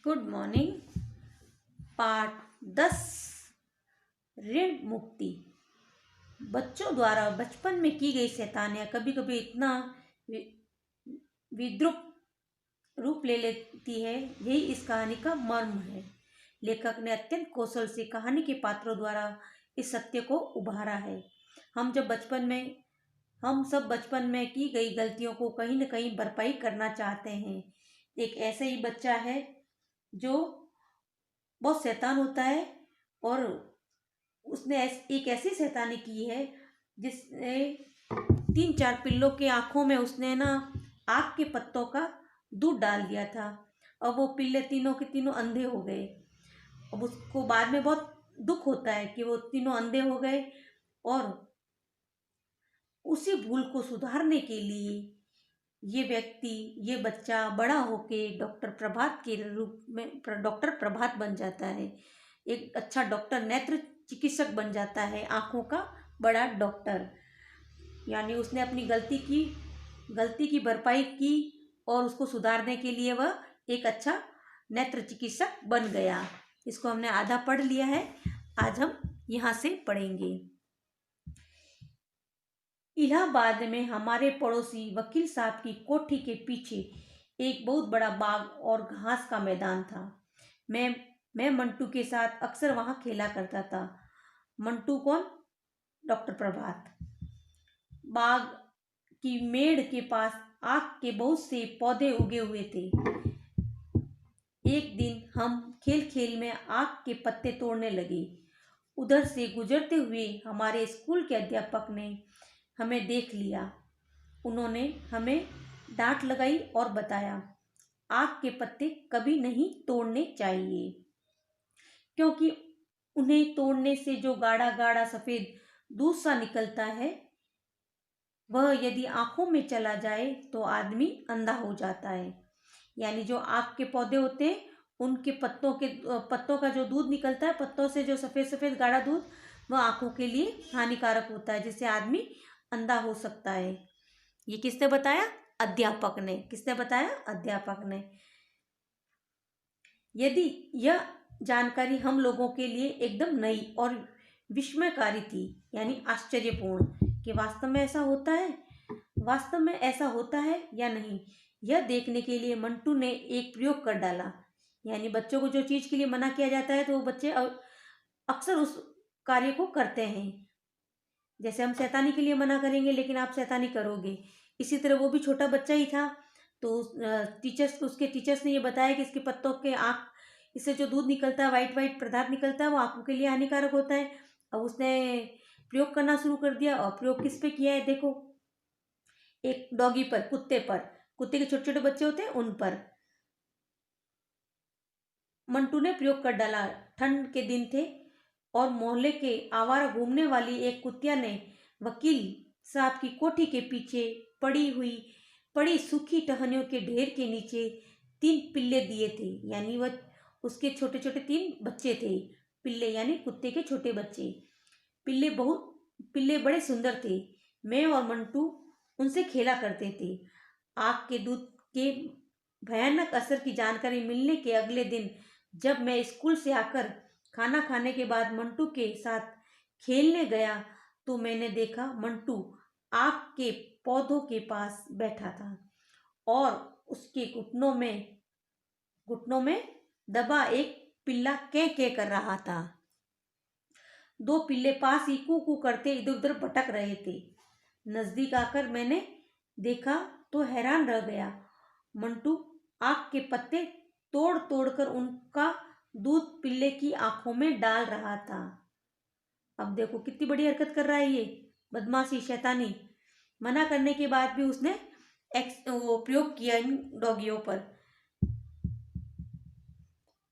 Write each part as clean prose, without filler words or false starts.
Good morning. पाठ 10 ऋण मुक्ति। बच्चों द्वारा बचपन में की गई शैतानियाँ कभी कभी इतना विद्रूप रूप ले लेती है। यही इस कहानी का मर्म है। लेखक ने अत्यंत कौशल से कहानी के पात्रों द्वारा इस सत्य को उभारा है। हम सब बचपन में की गई गलतियों को कहीं न कहीं भरपाई करना चाहते हैं। एक ऐसा ही बच्चा है जो बहुत शैतान होता है और उसने एक ऐसी शैतानी की है जिसने 3-4 पिल्लों के आँखों में उसने आग के पत्तों का दूध डाल दिया था और वो पिल्ले तीनों के तीनों अंधे हो गए। अब उसको बाद में बहुत दुख होता है कि वो तीनों अंधे हो गए और उसी भूल को सुधारने के लिए ये बच्चा बड़ा होके डॉक्टर प्रभात के रूप में डॉक्टर प्रभात बन जाता है। एक अच्छा डॉक्टर, नेत्र चिकित्सक बन जाता है, आँखों का बड़ा डॉक्टर। यानी उसने अपनी गलती की भरपाई की और उसको सुधारने के लिए वह एक अच्छा नेत्र चिकित्सक बन गया। इसको हमने आधा पढ़ लिया है, आज हम यहाँ से पढ़ेंगे। इलाहाबाद में हमारे पड़ोसी वकील साहब की कोठी के पीछे एक बहुत बड़ा बाग और घास का मैदान था। मैं मंटू के साथ अक्सर वहां खेला करता था। मंटू कौन? डॉक्टर प्रभात। बाग की मेड़ के पास आक के बहुत से पौधे उगे हुए थे। एक दिन हम खेल खेल में आक के पत्ते तोड़ने लगे। उधर से गुजरते हुए हमारे स्कूल के अध्यापक ने हमें देख लिया। उन्होंने हमें डांट लगाई और बताया, आक के पत्ते कभी नहीं तोड़ने चाहिए, क्योंकि उन्हें तोड़ने से जो गाढ़ा गाढ़ा सफेद दूध सा निकलता है वह यदि आंखों में चला जाए तो आदमी अंधा हो जाता है। यानी जो आक के पौधे होते हैं उनके पत्तों का जो दूध निकलता है, पत्तों से जो सफेद सफेद गाढ़ा दूध, वह आंखों के लिए हानिकारक होता है, जिससे आदमी अंधा हो सकता है। ये किसने बताया? अध्यापक ने। किसने बताया? अध्यापक ने। यदि यह जानकारी हम लोगों के लिए एकदम नई और विस्मयकारी थी, यानी आश्चर्यपूर्ण, कि वास्तव में ऐसा होता है या नहीं, यह देखने के लिए मंटू ने एक प्रयोग कर डाला। यानी बच्चों को जो चीज के लिए मना किया जाता है तो वो बच्चे अक्सर उस कार्य को करते हैं। जैसे हम शैतानी के लिए मना करेंगे लेकिन आप शैतानी करोगे, इसी तरह वो भी छोटा बच्चा ही था। तो उसके टीचर्स ने ये बताया कि इसके पत्तों के इससे जो दूध निकलता है, वाइट वाइट पदार्थ निकलता है, वो आंखों के लिए हानिकारक होता है। अब उसने प्रयोग करना शुरू कर दिया। और प्रयोग किस पे किया है? देखो, एक डॉगी पर, कुत्ते के छोटे छोटे बच्चे होते हैं उन पर मंटू ने प्रयोग कर डाला। ठंड के दिन थे और मोहल्ले के आवारा घूमने वाली एक कुतिया ने वकील साहब की कोठी के पीछे पड़ी सूखी टहनियों के ढेर के नीचे 3 पिल्ले दिए थे। यानी वह उसके छोटे छोटे 3 बच्चे थे। पिल्ले यानी कुत्ते के छोटे बच्चे। पिल्ले बड़े सुंदर थे। मैं और मंटू उनसे खेला करते थे। आग के दूध के भयानक असर की जानकारी मिलने के अगले दिन जब मैं स्कूल से आकर खाना खाने के बाद मंटू के साथ खेलने गया तो मैंने देखा मंटू आग के पौधों के पास बैठा था और उसके घुटनों में दबा एक पिल्ला कै कर रहा था। 2 पिल्ले पास ही कू कू करते इधर उधर भटक रहे थे। नजदीक आकर मैंने देखा तो हैरान रह गया। मंटू आग के पत्ते तोड़ तोड़ कर उनका दूध पिल्ले की आंखों में डाल रहा था। अब देखो कितनी बड़ी हरकत कर रहा है ये बदमाशी, शैतानी। मना करने के बाद भी उसने वो प्रयोग किया इन डॉगियों पर।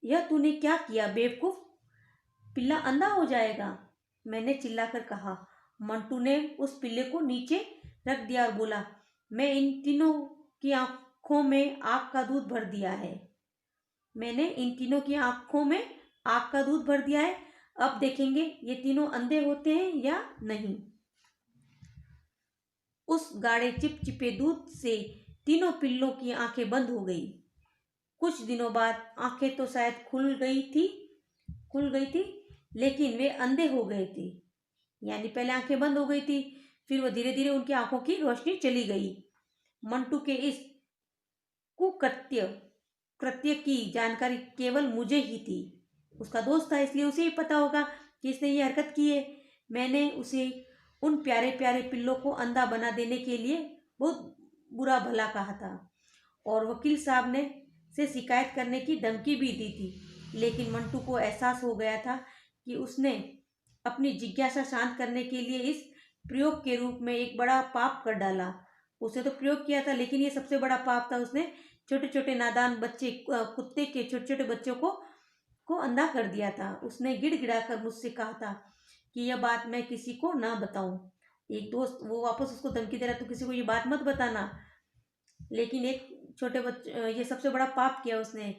यह तूने क्या किया बेवकूफ, पिल्ला अंधा हो जाएगा, मैंने चिल्लाकर कहा। मंटू ने उस पिल्ले को नीचे रख दिया और बोला, मैं इन तीनों की आंखों में आग का दूध भर दिया है। मैंने इन तीनों की आंखों में आग का दूध भर दिया है। अब देखेंगे ये तीनों अंधे होते हैं या नहीं। उस गाढ़े चिपचिपे दूध से तीनों पिल्लों की आंखें बंद हो गई। कुछ दिनों बाद आंखें तो शायद खुल गई थी, लेकिन वे अंधे हो गए थे। यानी पहले आंखें बंद हो गई थी, फिर वो धीरे धीरे उनकी आंखों की रोशनी चली गई। मंटू के इस कुकृत्य कृत्य की जानकारी केवल मुझे ही थी। उसका दोस्त था, इसलिए उसे ही पता होगा कि इसने ये हरकत की है। मैंने उसे उन प्यारे प्यारे पिल्लों को अंधा बना देने के लिए बहुत बुरा भला कहा था और वकील साहब ने से शिकायत करने की धमकी भी दी थी। लेकिन मंटू को एहसास हो गया था कि उसने अपनी जिज्ञासा शांत करने के लिए इस प्रयोग के रूप में एक बड़ा पाप कर डाला। उसे तो प्रयोग किया था, लेकिन ये सबसे बड़ा पाप था। उसने छोटे छोटे नादान बच्चे, कुत्ते के छोटे छोटे बच्चों को अंधा कर दिया था। उसने गिड़गिड़ाकर मुझसे कहा था कि यह बात मैं किसी को ना बताऊं। एक दोस्त वो वापस उसको धमकी दे रहा, तू किसी को ये बात मत बताना। लेकिन एक छोटे बच्चे, ये सबसे बड़ा पाप किया उसने।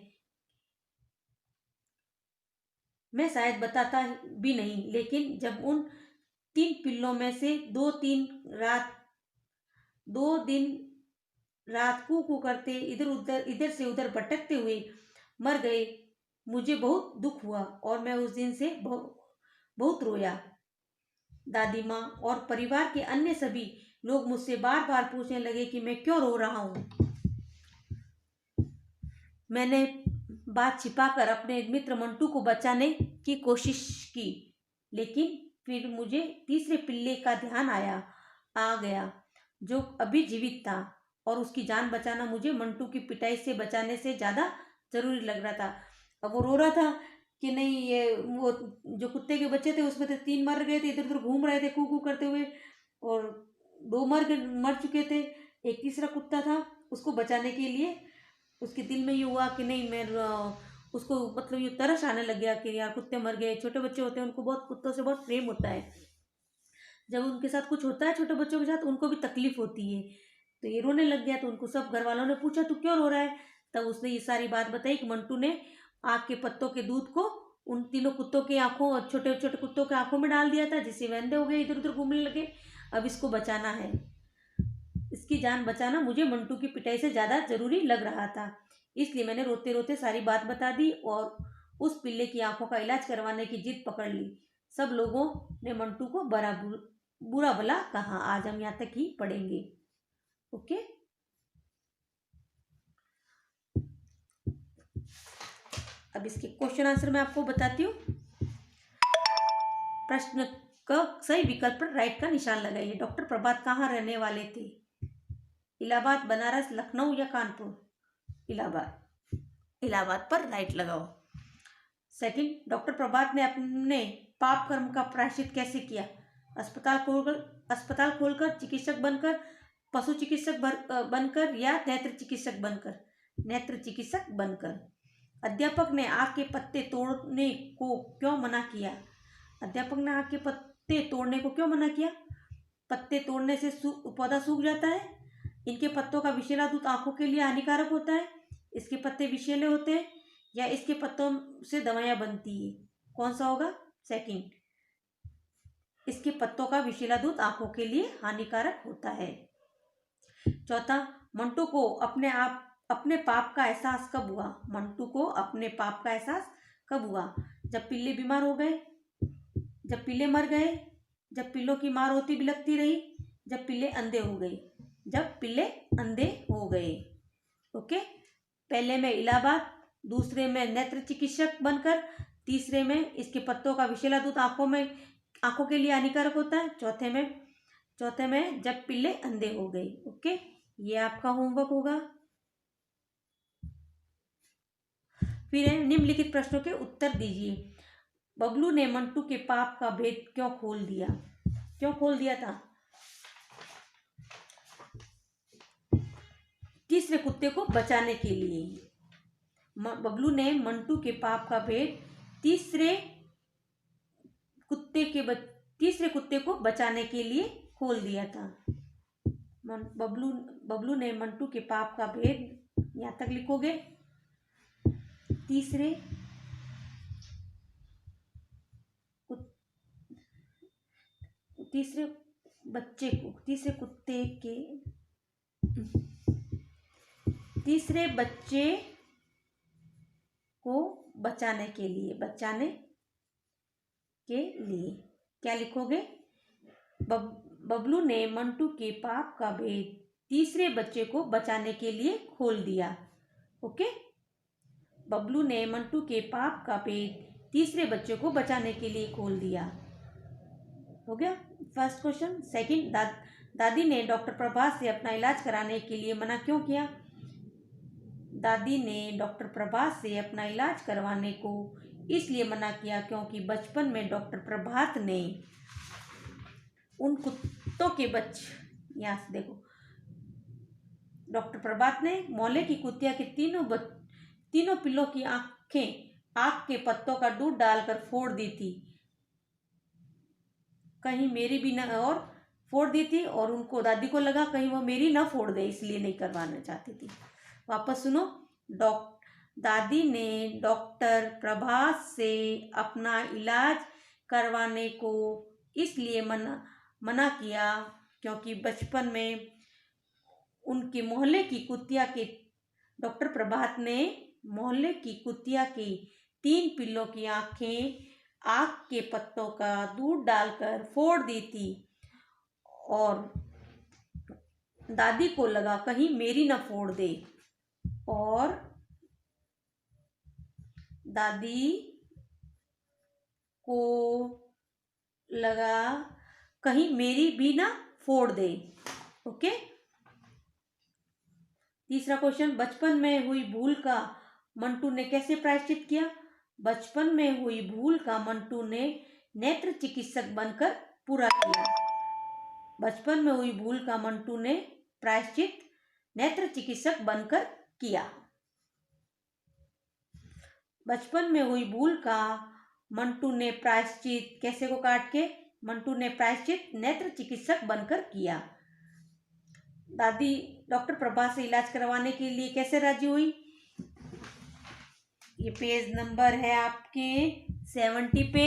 मैं शायद बताता भी नहीं, लेकिन जब उन 3 पिल्लों में से दो दिन रात कू करते इधर से उधर भटकते हुए मर गए, मुझे बहुत दुख हुआ और मैं उस दिन से बहुत रोया। दादी माँ और परिवार के अन्य सभी लोग मुझसे बार बार पूछने लगे कि मैं क्यों रो रहा हूँ। मैंने बात छिपाकर अपने मित्र मंटू को बचाने की कोशिश की, लेकिन फिर मुझे तीसरे पिल्ले का ध्यान आ गया जो अभी जीवित था, और उसकी जान बचाना मुझे मंटू की पिटाई से बचाने से ज़्यादा ज़रूरी लग रहा था। अब वो रो रहा था कि नहीं, ये वो जो कुत्ते के बच्चे थे उसमें से 3 मर गए थे, इधर उधर घूम रहे थे कू करते हुए, और 2 मर चुके थे। एक तीसरा कुत्ता था, उसको बचाने के लिए उसके दिल में ये हुआ कि नहीं, मैं उसको मतलब ये तरस आने लग गया कि यार कुत्ते मर गए। छोटे बच्चे होते हैं, उनको बहुत कुत्तों से बहुत प्रेम होता है। जब उनके साथ कुछ होता है छोटे बच्चों के साथ, उनको भी तकलीफ होती है। तो ये रोने लग गया, तो उनको सब घर वालों ने पूछा तू क्यों रो रहा है। तब उसने ये सारी बात बताई कि मंटू ने आग के पत्तों के दूध को उन तीनों कुत्तों की आंखों और छोटे छोटे कुत्तों के आंखों में डाल दिया था, जिससे वे अंधे हो गए, इधर उधर घूमने लगे। अब इसको बचाना है, इसकी जान बचाना मुझे मंटू की पिटाई से ज़्यादा ज़रूरी लग रहा था। इसलिए मैंने रोते रोते सारी बात बता दी और उस पिल्ले की आंखों का इलाज करवाने की जिद पकड़ ली। सब लोगों ने मंटू को बुरा भला कहा। आज हम यहाँ तक ही पढ़ेंगे। ओके, अब इसके क्वेश्चन आंसर मैं आपको बताती हूँ। प्रश्न का सही विकल्प पर राइट का निशान लगाइए। डॉक्टर प्रभात कहाँ रहने वाले थे? इलाहाबाद, बनारस, लखनऊ या कानपुर? इलाहाबाद पर राइट लगाओ। सेकंड, डॉक्टर प्रभात ने अपने पाप कर्म का प्रायश्चित कैसे किया? अस्पताल खोलकर, चिकित्सक बनकर, पशु चिकित्सक बनकर या नेत्र चिकित्सक बनकर? नेत्र चिकित्सक बनकर। अध्यापक ने आग के पत्ते तोड़ने को क्यों मना किया? अध्यापक ने आग के पत्ते तोड़ने को क्यों मना किया? पत्ते तोड़ने से पौधा सूख जाता है। इनके पत्तों का विषैला दूध आंखों के लिए हानिकारक होता है। इसके पत्ते विषैले होते हैं, या इसके पत्तों से दवाइयाँ बनती है। कौन सा होगा? सेकंड, इसके पत्तों का विषैला दूध आंखों के लिए हानिकारक होता है। चौथा, मंटू को अपने पाप का एहसास कब हुआ? मंटू को अपने पाप का एहसास कब हुआ? जब पिल्ले बीमार हो गए, जब पिल्ले मर गए, जब पिल्लों की माँ रोती बिलखती रही, जब पिल्ले अंधे हो गए। जब पिल्ले अंधे हो गए। ओके, पहले में इलाहाबाद, दूसरे में नेत्र चिकित्सक बनकर, तीसरे में इसके पत्तों का विषैला दूध आंखों के लिए हानिकारक होता है, चौथे में जब पिल्ले अंधे हो गए। ओके, ये आपका होमवर्क होगा। फिर है निम्नलिखित प्रश्नों के उत्तर दीजिए। बबलू ने मंटू के पाप का भेद क्यों खोल दिया था? तीसरे कुत्ते को बचाने के लिए। बबलू ने मंटू के पाप का भेद तीसरे कुत्ते को बचाने के लिए खोल दिया था। बबलू ने मंटू के पाप का भेद, यहाँ तक लिखोगे, तीसरे तीसरे बच्चे को बचाने के लिए, बचाने के लिए क्या लिखोगे? बबलू ने मंटू के पाप का भेद तीसरे बच्चे को बचाने के लिए खोल दिया। ओके, बबलू ने मंटू के पाप का भेद तीसरे बच्चे को बचाने के लिए खोल दिया। हो गया फर्स्ट क्वेश्चन। सेकंड, दादी ने डॉक्टर प्रभात से अपना इलाज कराने के लिए मना क्यों किया? दादी ने डॉक्टर प्रभात से अपना इलाज करवाने को इसलिए मना किया क्योंकि बचपन में डॉक्टर प्रभात ने उन कुत्तों के यहाँ से देखो, डॉक्टर प्रभात ने मोहल्ले की कुतिया के तीनों पिल्लों की आंखें आग के पत्तों का दूध डालकर फोड़ दी थी। कहीं मेरी भी ना, और फोड़ दी थी, और उनको दादी को लगा कहीं वो मेरी ना फोड़ दे, इसलिए नहीं करवाना चाहती थी। वापस सुनो। दादी ने डॉक्टर प्रभात से अपना इलाज करवाने को इसलिए मना किया क्योंकि बचपन में उनके मोहल्ले की कुतिया के डॉक्टर प्रभात ने मोहल्ले की कुतिया की 3 पिल्लों की आंखें आग के पत्तों का दूध डालकर फोड़ दी थी, और दादी को लगा कहीं मेरी न फोड़ दे, और दादी को लगा कहीं मेरी भी ना फोड़ दे। ओके, तीसरा क्वेश्चन, बचपन में हुई भूल का मंटू ने कैसे प्रायश्चित किया? बचपन में हुई भूल का मंटू ने नेत्र चिकित्सक बनकर पूरा किया। बचपन में हुई भूल का मंटू ने प्रायश्चित नेत्र चिकित्सक बनकर किया। बचपन में हुई भूल का मंटू ने प्रायश्चित, कैसे को काट के, मंटू ने प्रायश्चित नेत्र चिकित्सक बनकर किया। दादी डॉक्टर प्रभा से इलाज करवाने के लिए कैसे राजी हुई? ये पेज नंबर है आपके 70 पे।